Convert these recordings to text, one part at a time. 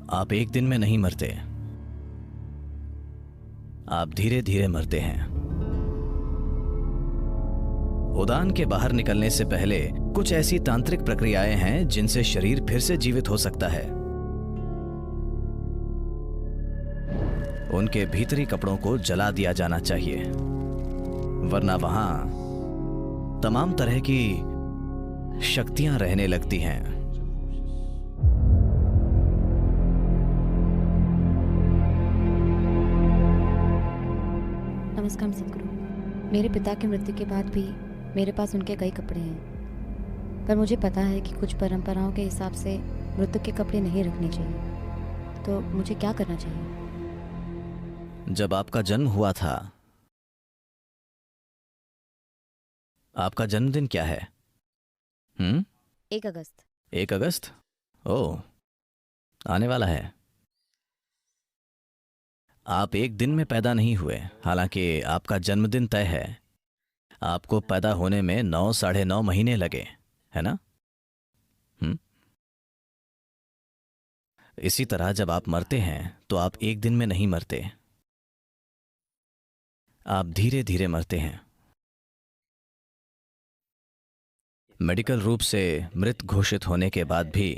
आप एक दिन में नहीं मरते, आप धीरे धीरे मरते हैं। उड़ान के बाहर निकलने से पहले कुछ ऐसी तांत्रिक प्रक्रियाएं हैं जिनसे शरीर फिर से जीवित हो सकता है। उनके भीतरी कपड़ों को जला दिया जाना चाहिए, वरना वहां तमाम तरह की शक्तियां रहने लगती हैं। नमस्कार सदगुरु। मेरे पिता की मृत्यु के बाद भी मेरे पास उनके कई कपड़े हैं, पर मुझे पता है कि कुछ परंपराओं के हिसाब से मृत्यु के कपड़े नहीं रखने चाहिए। तो मुझे क्या करना चाहिए? जब आपका जन्म हुआ था, आपका जन्मदिन क्या है? 1 अगस्त। 1 अगस्त? ओह, आने वाला है। आप एक दिन में पैदा नहीं हुए, हालांकि आपका जन्मदिन तय है। आपको पैदा होने में 9 साढ़े 9 महीने लगे, है ना? इसी तरह जब आप मरते हैं तो आप एक दिन में नहीं मरते, आप धीरे धीरे मरते हैं। मेडिकल रूप से मृत घोषित होने के बाद भी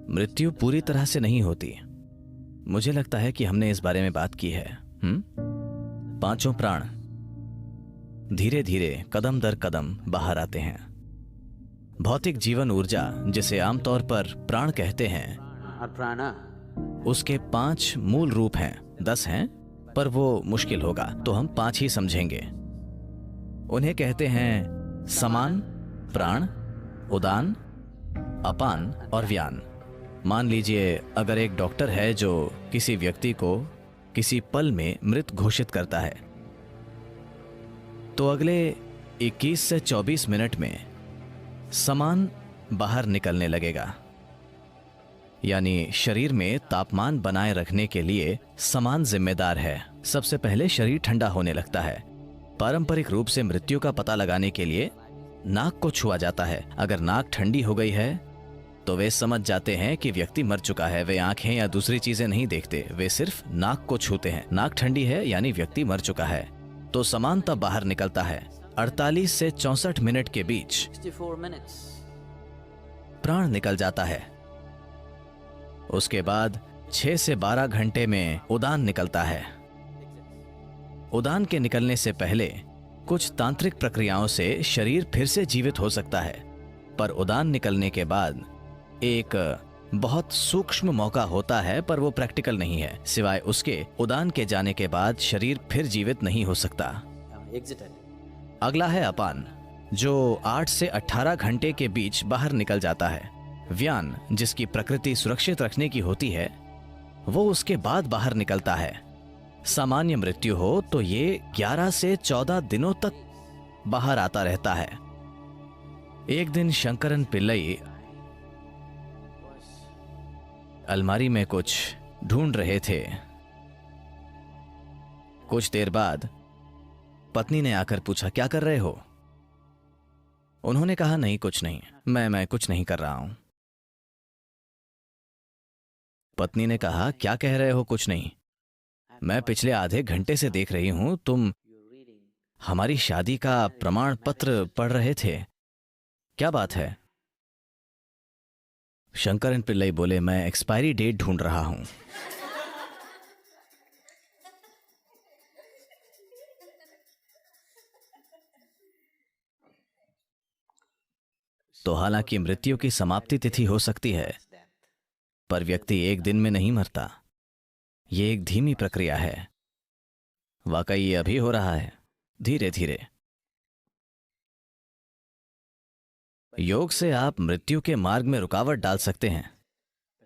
मृत्यु पूरी तरह से नहीं होती। मुझे लगता है कि हमने इस बारे में बात की है। 5 प्राण धीरे धीरे कदम दर कदम बाहर आते हैं। भौतिक जीवन ऊर्जा, जिसे आमतौर पर प्राण कहते हैं, उसके 5 मूल रूप हैं। 10 हैं, पर वो मुश्किल होगा, तो हम 5 ही समझेंगे। उन्हें कहते हैं समान, प्राण, उदान, अपान और व्यान। मान लीजिए अगर एक डॉक्टर है जो किसी व्यक्ति को किसी पल में मृत घोषित करता है, तो अगले 21 से 24 मिनट में समान बाहर निकलने लगेगा। यानी शरीर में तापमान बनाए रखने के लिए समान जिम्मेदार है। सबसे पहले शरीर ठंडा होने लगता है। पारंपरिक रूप से मृत्यु का पता लगाने के लिए नाक को छुआ जाता है। अगर नाक ठंडी हो गई है तो वे समझ जाते हैं कि व्यक्ति मर चुका है। वे आंखें या दूसरी चीजें नहीं देखते, वे सिर्फ नाक को छूते हैं। नाक ठंडी है यानी व्यक्ति मर चुका है। तो समान तब बाहर निकलता है। 48 से 64 मिनट के बीच प्राण निकल जाता है। उसके बाद 6 से 12 घंटे में उड़ान निकलता है। उड़ान के निकलने से पहले कुछ तांत्रिक प्रक्रियाओं से शरीर फिर से जीवित हो सकता है, पर उड़ान निकलने के बाद एक बहुत सूक्ष्म मौका होता है, पर वो प्रैक्टिकल नहीं है। सिवाय उसके, उड़ान के जाने के बाद शरीर फिर जीवित नहीं हो सकता। अगला है अपान, जो 8 से 18 घंटे के बीच बाहर निकल जाता है। व्यान, जिसकी प्रकृति सुरक्षित रखने की होती है, वो उसके बाद बाहर निकलता है। सामान्य मृत्यु हो तो ये 11 से 14 दिनों तक बाहर आता रहता है। एक दिन शंकरन पिल्लई अलमारी में कुछ ढूंढ रहे थे। कुछ देर बाद पत्नी ने आकर पूछा, क्या कर रहे हो? उन्होंने कहा, नहीं कुछ नहीं, मैं कुछ नहीं कर रहा हूं। पत्नी ने कहा, क्या कह रहे हो कुछ नहीं? मैं पिछले आधे घंटे से देख रही हूं, तुम हमारी शादी का प्रमाण पत्र पढ़ रहे थे, क्या बात है? शंकरन पिल्लई बोले, मैं एक्सपायरी डेट ढूंढ रहा हूं। तो हालांकि मृत्यु की समाप्ति तिथि हो सकती है, पर व्यक्ति एक दिन में नहीं मरता। यह एक धीमी प्रक्रिया है। वाकई ये अभी हो रहा है, धीरे धीरे। योग से आप मृत्यु के मार्ग में रुकावट डाल सकते हैं,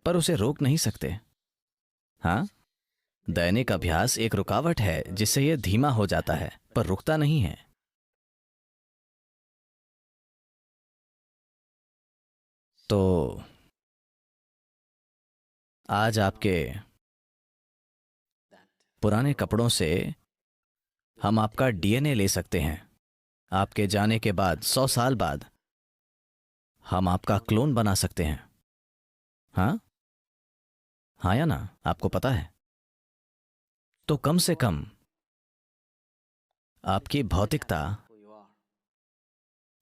पर उसे रोक नहीं सकते। हाँ, दैनिक अभ्यास एक रुकावट है जिससे यह धीमा हो जाता है, पर रुकता नहीं है। तो आज आपके पुराने कपड़ों से हम आपका डीएनए ले सकते हैं। आपके जाने के बाद 100 साल बाद हम आपका क्लोन बना सकते हैं। हाँ हाँ या ना, आपको पता है? तो कम से कम आपकी भौतिकता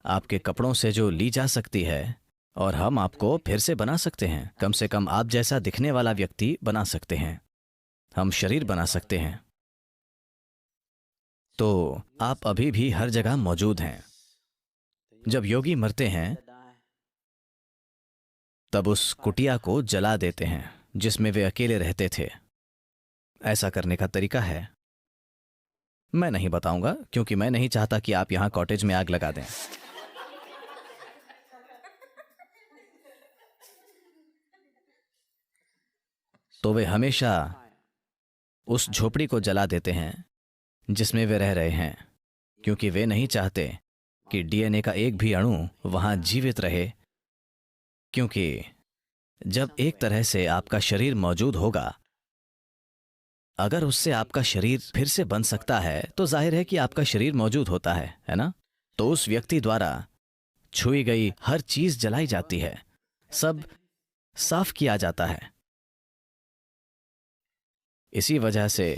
आपके कपड़ों से जो ली जा सकती है, और हम आपको फिर से बना सकते हैं। कम से कम आप जैसा दिखने वाला व्यक्ति बना सकते हैं, हम शरीर बना सकते हैं। तो आप अभी भी हर जगह मौजूद हैं। जब योगी मरते हैं तब उस कुटिया को जला देते हैं जिसमें वे अकेले रहते थे। ऐसा करने का तरीका है, मैं नहीं बताऊंगा क्योंकि मैं नहीं चाहता कि आप यहां कॉटेज में आग लगा दें। तो वे हमेशा उस झोपड़ी को जला देते हैं जिसमें वे रह रहे हैं, क्योंकि वे नहीं चाहते कि डीएनए का एक भी अणु वहां जीवित रहे। क्योंकि जब एक तरह से आपका शरीर मौजूद होगा, अगर उससे आपका शरीर फिर से बन सकता है तो जाहिर है कि आपका शरीर मौजूद होता है ना? तो उस व्यक्ति द्वारा छुई गई हर चीज जलाई जाती है, सब साफ किया जाता है। इसी वजह से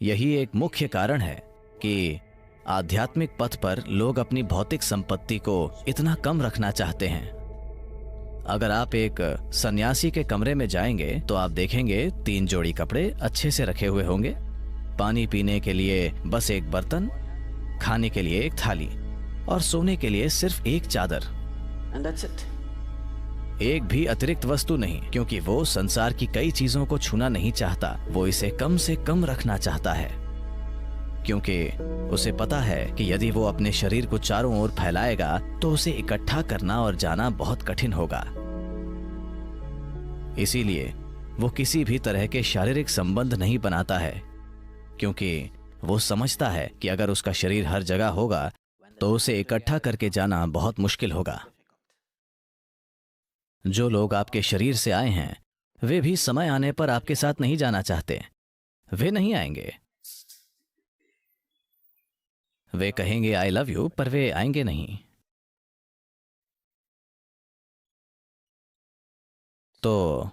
यही एक मुख्य कारण है कि आध्यात्मिक पथ पर लोग अपनी भौतिक संपत्ति को इतना कम रखना चाहते हैं। अगर आप एक सन्यासी के कमरे में जाएंगे तो आप देखेंगे 3 जोड़ी कपड़े अच्छे से रखे हुए होंगे, पानी पीने के लिए बस एक बर्तन, खाने के लिए एक थाली और सोने के लिए सिर्फ एक चादर। And that's it. एक भी अतिरिक्त वस्तु नहीं, क्योंकि वो संसार की कई चीजों को छूना नहीं चाहता। वो इसे कम से कम रखना चाहता है, क्योंकि उसे पता है कि यदि वो अपने शरीर को चारों ओर फैलाएगा तो उसे इकट्ठा करना और जाना बहुत कठिन होगा। इसीलिए वो किसी भी तरह के शारीरिक संबंध नहीं बनाता है, क्योंकि वो समझता है कि अगर उसका शरीर हर जगह होगा तो उसे इकट्ठा करके जाना बहुत मुश्किल होगा। जो लोग आपके शरीर से आए हैं वे भी समय आने पर आपके साथ नहीं जाना चाहते। वे नहीं आएंगे। वे कहेंगे आई लव यू, पर वे आएंगे नहीं। तो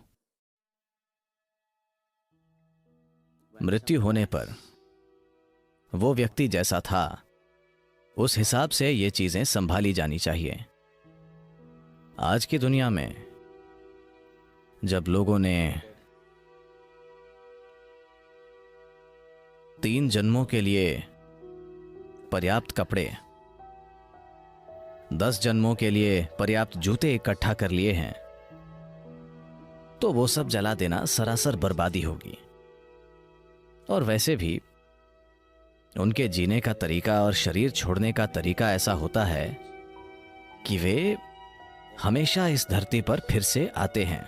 मृत्यु होने पर वो व्यक्ति जैसा था उस हिसाब से ये चीजें संभाली जानी चाहिए। आज की दुनिया में जब लोगों ने 3 जन्मों के लिए पर्याप्त कपड़े, 10 जन्मों के लिए पर्याप्त जूते इकट्ठा कर लिए हैं, तो वो सब जला देना सरासर बर्बादी होगी। और वैसे भी उनके जीने का तरीका और शरीर छोड़ने का तरीका ऐसा होता है कि वे हमेशा इस धरती पर फिर से आते हैं।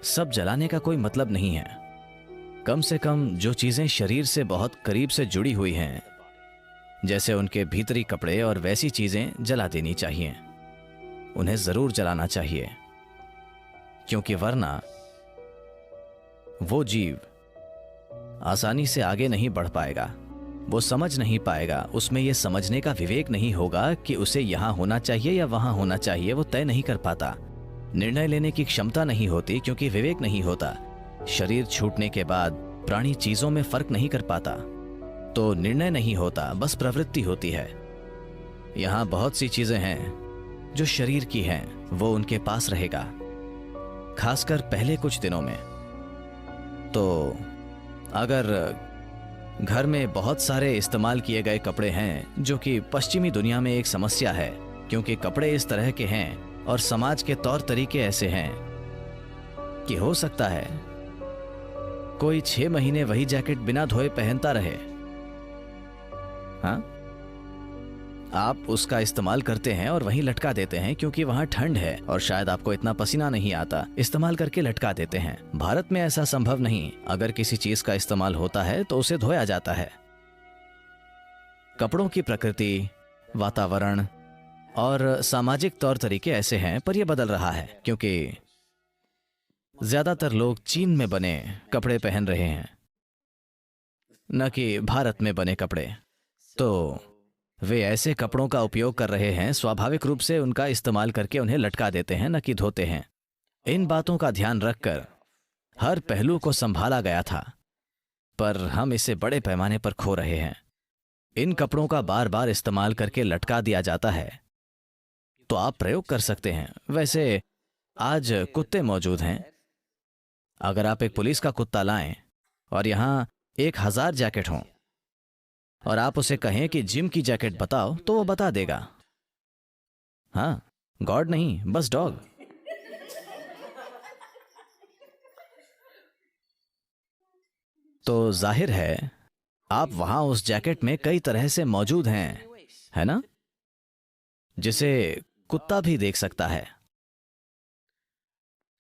सब जलाने का कोई मतलब नहीं है। कम से कम जो चीजें शरीर से बहुत करीब से जुड़ी हुई हैं, जैसे उनके भीतरी कपड़े और वैसी चीजें जला देनी चाहिए। उन्हें जरूर जलाना चाहिए, क्योंकि वरना वो जीव आसानी से आगे नहीं बढ़ पाएगा। वो समझ नहीं पाएगा, उसमें यह समझने का विवेक नहीं होगा कि उसे यहां होना चाहिए या वहां होना चाहिए। वो तय नहीं कर पाता। निर्णय लेने की क्षमता नहीं होती, क्योंकि विवेक नहीं होता। शरीर छूटने के बाद प्राणी चीजों में फर्क नहीं कर पाता, तो निर्णय नहीं होता, बस प्रवृत्ति होती है। यहां बहुत सी चीजें हैं जो शरीर की हैं, वो उनके पास रहेगा, खासकर पहले कुछ दिनों में। तो अगर घर में बहुत सारे इस्तेमाल किए गए कपड़े हैं, जो कि पश्चिमी दुनिया में एक समस्या है, क्योंकि कपड़े इस तरह के हैं और समाज के तौर तरीके ऐसे हैं कि हो सकता है कोई 6 महीने वही जैकेट बिना धोए पहनता रहे। हाँ, आप उसका इस्तेमाल करते हैं और वहीं लटका देते हैं, क्योंकि वहां ठंड है और शायद आपको इतना पसीना नहीं आता, इस्तेमाल करके लटका देते हैं। भारत में ऐसा संभव नहीं। अगर किसी चीज का इस्तेमाल होता है तो उसे धोया जाता है। कपड़ों की प्रकृति, वातावरण और सामाजिक तौर तरीके ऐसे हैं, पर यह बदल रहा है, क्योंकि ज्यादातर लोग चीन में बने कपड़े पहन रहे हैं, न कि भारत में बने कपड़े। तो वे ऐसे कपड़ों का उपयोग कर रहे हैं, स्वाभाविक रूप से उनका इस्तेमाल करके उन्हें लटका देते हैं, न कि धोते हैं। इन बातों का ध्यान रखकर हर पहलू को संभाला गया था, पर हम इसे बड़े पैमाने पर खो रहे हैं। इन कपड़ों का बार बार इस्तेमाल करके लटका दिया जाता है। तो आप प्रयोग कर सकते हैं। वैसे आज कुत्ते मौजूद हैं। अगर आप एक पुलिस का कुत्ता लाएं और यहां 1000 जैकेट हों और आप उसे कहें कि जिम की जैकेट बताओ, तो वो बता देगा। हाँ, गॉड नहीं, बस डॉग। तो जाहिर है आप वहां उस जैकेट में कई तरह से मौजूद हैं, है ना, जिसे कुत्ता भी देख सकता है।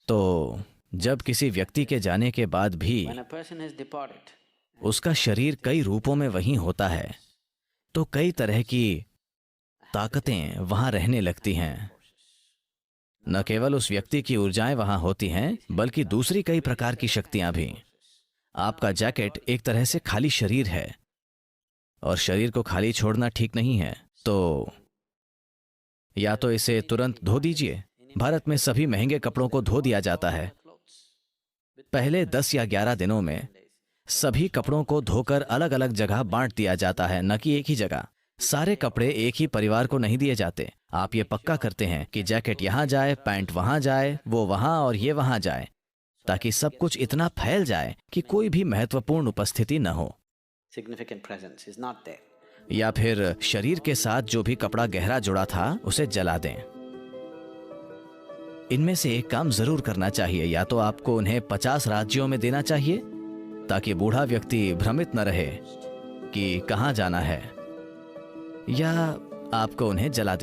तो जब किसी व्यक्ति के जाने के बाद भी उसका शरीर कई रूपों में वहीं होता है, तो कई तरह की ताकतें वहां रहने लगती हैं। न केवल उस व्यक्ति की ऊर्जाएं वहां होती हैं, बल्कि दूसरी कई प्रकार की शक्तियां भी। आपका जैकेट एक तरह से खाली शरीर है, और शरीर को खाली छोड़ना ठीक नहीं है। तो या तो इसे तुरंत धो दीजिए। भारत में सभी महंगे कपड़ों को धो दिया जाता है। पहले 10 या 11 दिनों में सभी कपड़ों को धोकर अलग अलग जगह बांट दिया जाता है, न कि एक ही जगह। सारे कपड़े एक ही परिवार को नहीं दिए जाते। आप ये पक्का करते हैं कि जैकेट यहां जाए, पैंट वहां जाए, वो वहां और ये वहां जाए, ताकि सब कुछ इतना फैल जाए कि कोई भी महत्वपूर्ण उपस्थिति न हो। या फिर शरीर के साथ जो भी कपड़ा गहरा जुड़ा था उसे जला दें। इनमें से एक काम जरूर करना चाहिए। या तो आपको उन्हें 50 राज्यों में देना चाहिए, ताकि बूढ़ा व्यक्ति भ्रमित न रहे कि कहां जाना है, या आपको उन्हें जला देना